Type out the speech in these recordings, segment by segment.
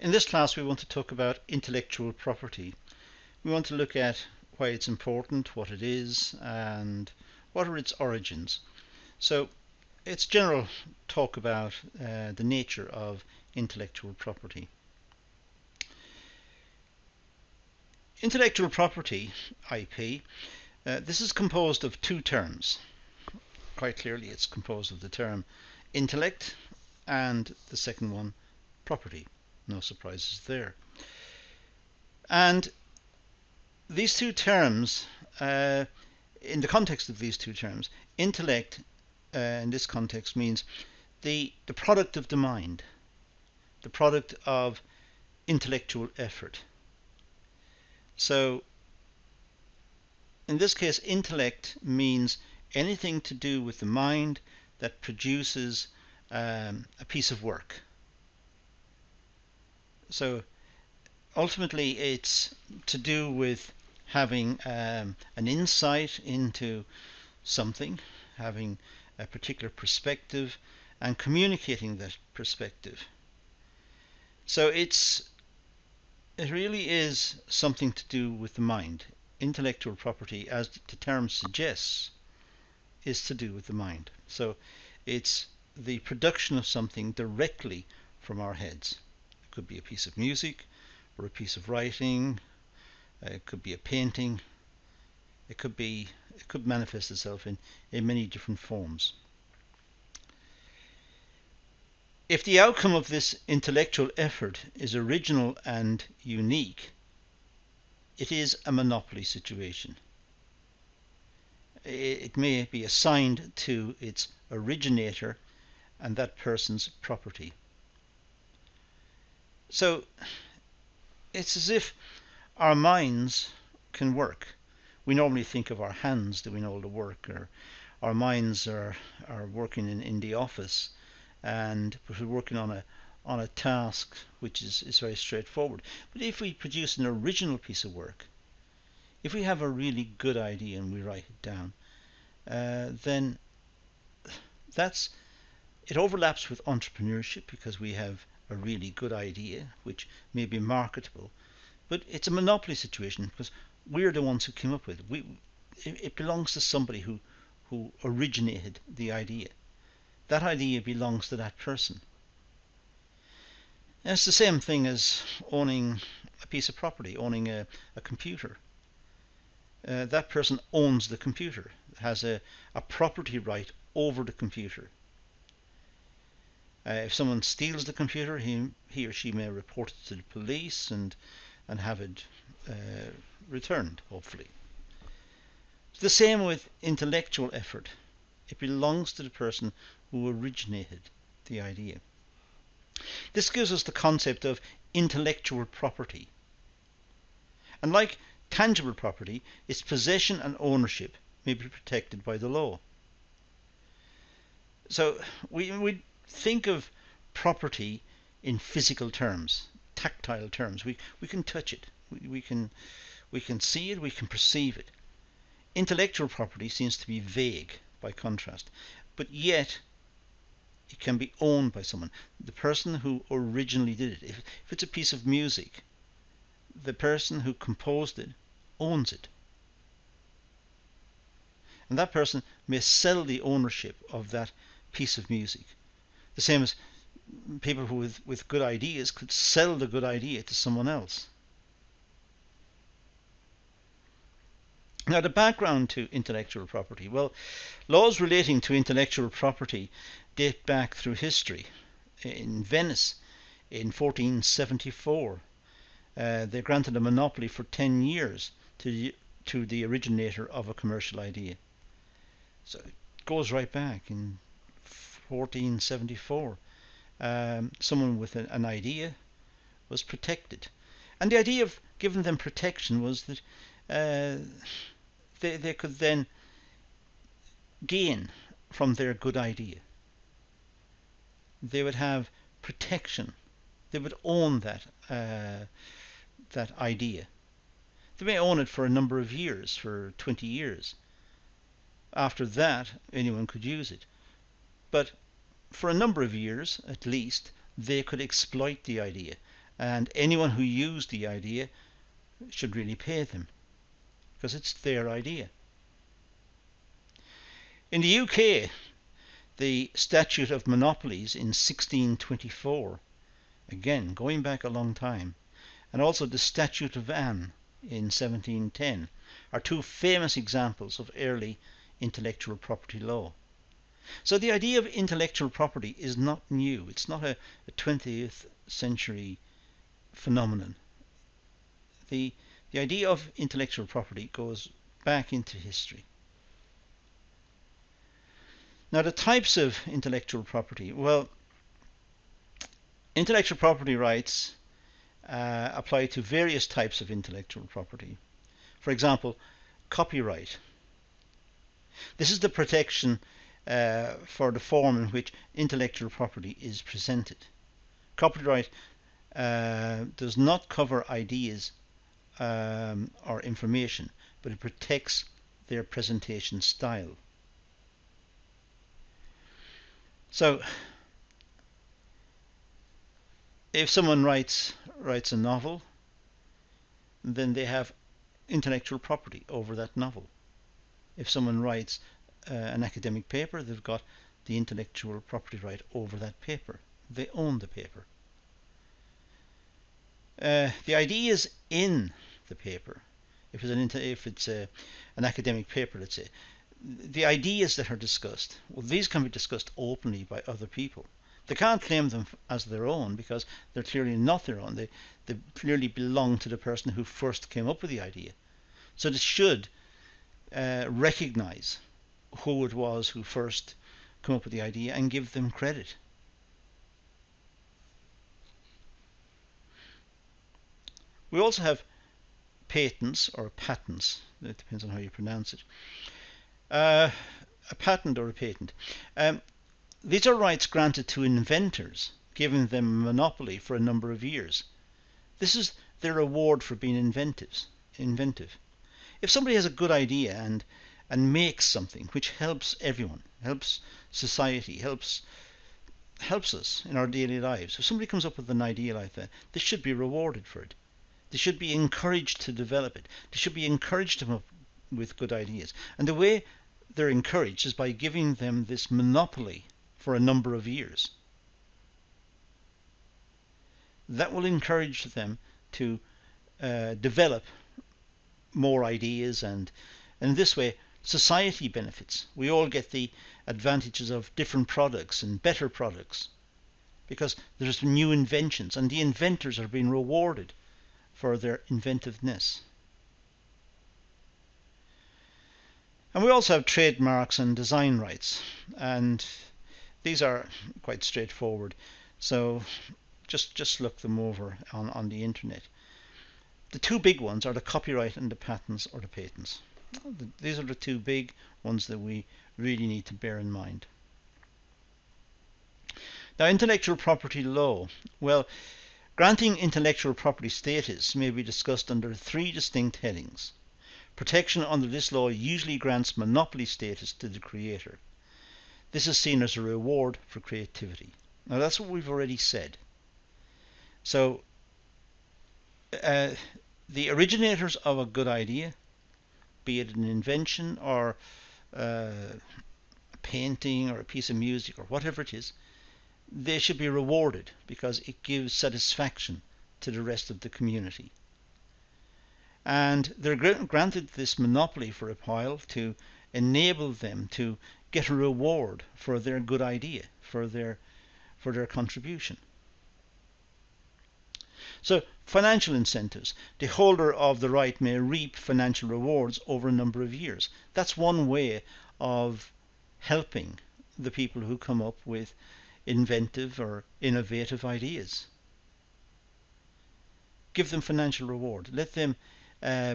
In this class we want to talk about intellectual property. We want to look at why it's important, what it is, and what are its origins. So it's general talk about the nature of intellectual property. Intellectual property, IP, this is composed of two terms. Quite clearly it's composed of the term intellect and the second one, property. No surprises there. And these two terms, in the context of these two terms, intellect in this context means the product of the mind, the product of intellectual effort. So in this case, intellect means anything to do with the mind that produces a piece of work. So ultimately it's to do with having an insight into something, having a particular perspective and communicating that perspective. So it really is something to do with the mind. Intellectual property, as the term suggests, is to do with the mind. So it's the production of something directly from our heads. It could be a piece of music or a piece of writing, it could be a painting, it could manifest itself in many different forms. If the outcome of this intellectual effort is original and unique, it is a monopoly situation. It may be assigned to its originator and that person's property. So it's as if our minds can work. We normally think of our hands doing all the work, or our minds are working in the office, and we're working on a task which is very straightforward. But if we produce an original piece of work, if we have a really good idea and we write it down, then it overlaps with entrepreneurship because we have a really good idea which may be marketable, but it's a monopoly situation because we're the ones who came up with it. It belongs to somebody who originated the idea. That idea belongs to that person. And it's the same thing as owning a piece of property, owning a computer. That person owns the computer, has a property right over the computer. If someone steals the computer, he or she may report it to the police and have it returned, hopefully. It's the same with intellectual effort. It belongs to the person who originated the idea. This gives us the concept of intellectual property. And like tangible property, its possession and ownership may be protected by the law. So we think of property in physical terms, tactile terms. We can touch it. We can see it. We can perceive it. Intellectual property seems to be vague by contrast, but yet it can be owned by someone. The person who originally did it. If it's a piece of music, the person who composed it owns it. And that person may sell the ownership of that piece of music. The same as people who with good ideas could sell the good idea to someone else. Now, the background to intellectual property. Well, laws relating to intellectual property date back through history. In Venice, in 1474, they granted a monopoly for 10 years to the originator of a commercial idea. So it goes right back in 1474. Someone with an idea was protected. And the idea of giving them protection was that they could then gain from their good idea. They would have protection. They would own that idea. They may own it for a number of years, for 20 years. After that, anyone could use it. But for a number of years, at least, they could exploit the idea and anyone who used the idea should really pay them because it's their idea. In the UK, the Statute of Monopolies in 1624, again going back a long time, and also the Statute of Anne in 1710 are two famous examples of early intellectual property law. So the idea of intellectual property is not new. It's not a 20th century phenomenon. The idea of intellectual property goes back into history. Now the types of intellectual property. Well, intellectual property rights apply to various types of intellectual property. For example, copyright. This is the protection for the form in which intellectual property is presented. Copyright does not cover ideas or information, but it protects their presentation style. So, if someone writes a novel, then they have intellectual property over that novel. If someone writes an academic paper, they've got the intellectual property right over that paper. They own the paper. The ideas in the paper, if it's an academic paper, let's say, the ideas that are discussed, well, these can be discussed openly by other people. They can't claim them as their own because they're clearly not their own. They clearly belong to the person who first came up with the idea. So they should recognize who it was who first came up with the idea and give them credit. We also have patents or patents. It depends on how you pronounce it. A patent or a patent. These are rights granted to inventors, giving them a monopoly for a number of years. This is their reward for being inventive. If somebody has a good idea and makes something which helps everyone, helps society, helps us in our daily lives, if somebody comes up with an idea like that, they should be rewarded for it. They should be encouraged to develop it. They should be encouraged to come up with good ideas. And the way they're encouraged is by giving them this monopoly for a number of years. That will encourage them to develop more ideas, and in this way society benefits. We all get the advantages of different products and better products because there's new inventions and the inventors are being rewarded for their inventiveness. And we also have trademarks and design rights, and these are quite straightforward, so just look them over on the internet. The two big ones are the copyright and the patents or the patents. These are the two big ones that we really need to bear in mind. Now, intellectual property law. Well, granting intellectual property status may be discussed under three distinct headings. Protection under this law usually grants monopoly status to the creator. This is seen as a reward for creativity. Now that's what we've already said. So the originators of a good idea, be it an invention or a painting or a piece of music or whatever it is, they should be rewarded because it gives satisfaction to the rest of the community. And they're granted this monopoly for a while to enable them to get a reward for their good idea, for their contribution. So financial incentives. The holder of the right may reap financial rewards over a number of years. That's one way of helping the people who come up with inventive or innovative ideas. Give them financial reward. Let them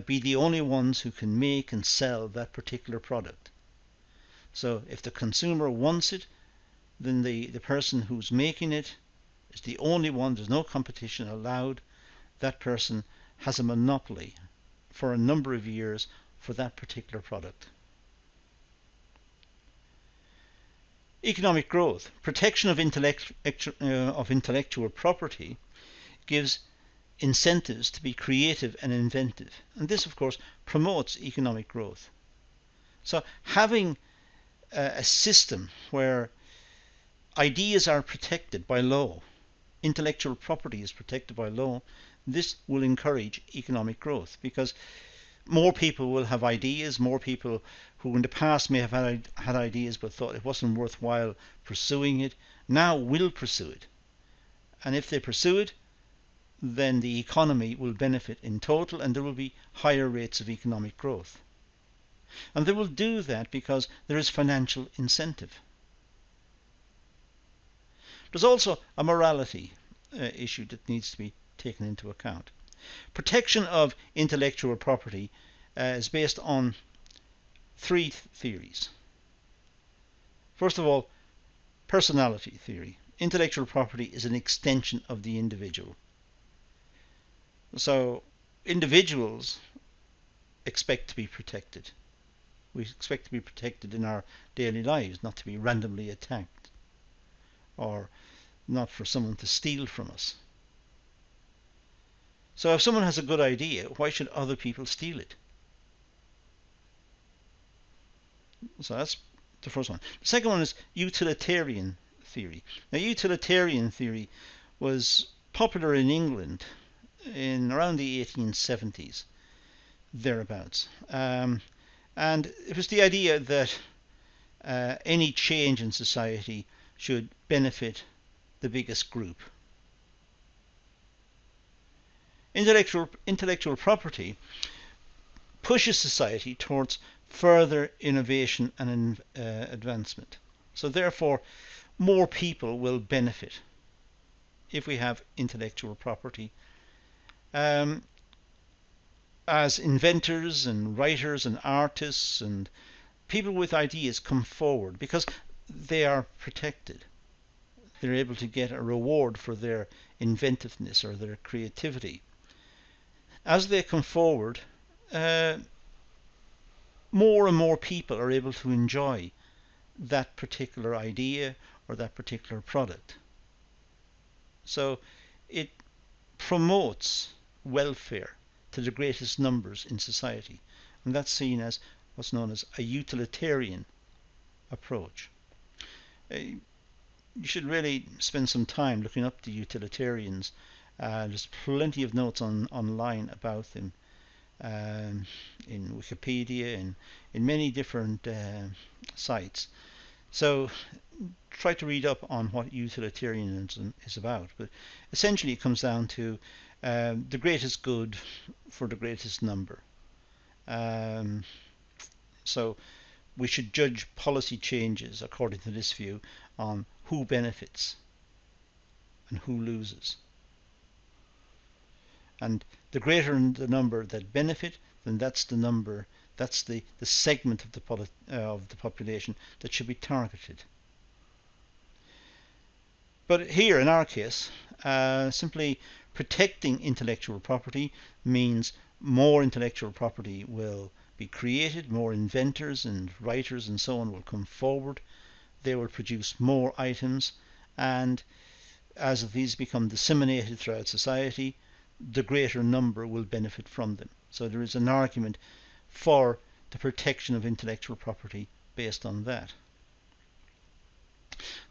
be the only ones who can make and sell that particular product. So if the consumer wants it, then the person who's making it is the only one, there's no competition allowed. That person has a monopoly for a number of years for that particular product. Economic growth. Protection of intellectual property gives incentives to be creative and inventive. And this, of course, promotes economic growth. So having a system where ideas are protected by law, intellectual property is protected by law, this will encourage economic growth, because more people will have ideas. More people who in the past may have had ideas but thought it wasn't worthwhile pursuing it, now will pursue it. And if they pursue it, then the economy will benefit in total, and there will be higher rates of economic growth. And they will do that because there is financial incentive. There's also a morality issue that needs to be taken into account. Protection of intellectual property is based on three theories. First of all, personality theory. Intellectual property is an extension of the individual. So individuals expect to be protected. We expect to be protected in our daily lives, not to be randomly attacked, or not for someone to steal from us. So if someone has a good idea, why should other people steal it? So that's the first one. The second one is utilitarian theory. Now, utilitarian theory was popular in England in around the 1870s, thereabouts. And it was the idea that any change in society should benefit the biggest group. Intellectual property pushes society towards further innovation and advancement. So therefore, more people will benefit if we have intellectual property. As inventors and writers and artists and people with ideas come forward, because they are protected, they're able to get a reward for their inventiveness or their creativity. As they come forward, more and more people are able to enjoy that particular idea or that particular product. So it promotes welfare to the greatest numbers in society, and that's seen as what's known as a utilitarian approach. You should really spend some time looking up the utilitarians. There's plenty of notes online about them, in Wikipedia and in many different sites. So try to read up on what utilitarianism is about. But essentially it comes down to the greatest good for the greatest number. So we should judge policy changes, according to this view, on who benefits and who loses. And the greater the number that benefit, then that's the number, that's the segment of the population that should be targeted. But here, in our case, simply protecting intellectual property means more intellectual property will be created, more inventors and writers and so on will come forward. They will produce more items, and as these become disseminated throughout society, the greater number will benefit from them. So there is an argument for the protection of intellectual property based on that.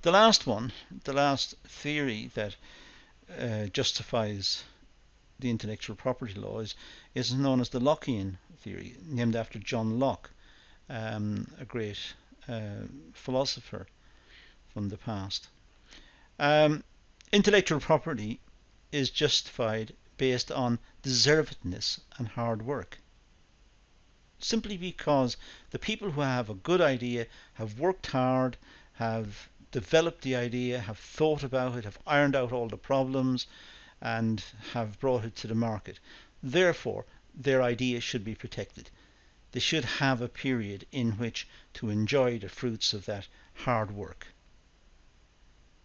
The last one, the last theory that justifies the intellectual property law is known as the Lockean theory, named after John Locke, a great philosopher from the past. Intellectual property is justified based on deservedness and hard work, simply because the people who have a good idea have worked hard, have developed the idea, have thought about it, have ironed out all the problems, and have brought it to the market. Therefore, their idea should be protected. They should have a period in which to enjoy the fruits of that hard work.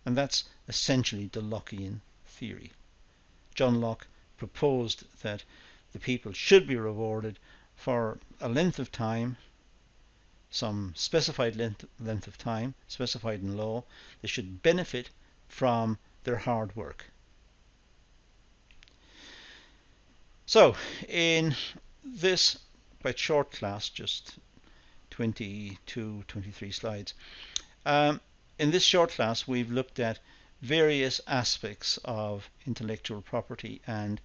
And that's essentially the Lockean theory. John Locke proposed that the people should be rewarded for a length of time, some specified length of time, specified in law. They should benefit from their hard work. So in this quite short class, just 22, 23 slides, in this short class we've looked at various aspects of intellectual property and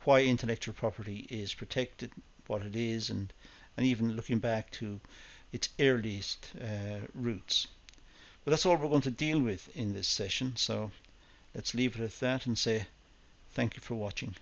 why intellectual property is protected, what it is, and even looking back to its earliest roots. But that's all we're going to deal with in this session, so let's leave it at that and say thank you for watching.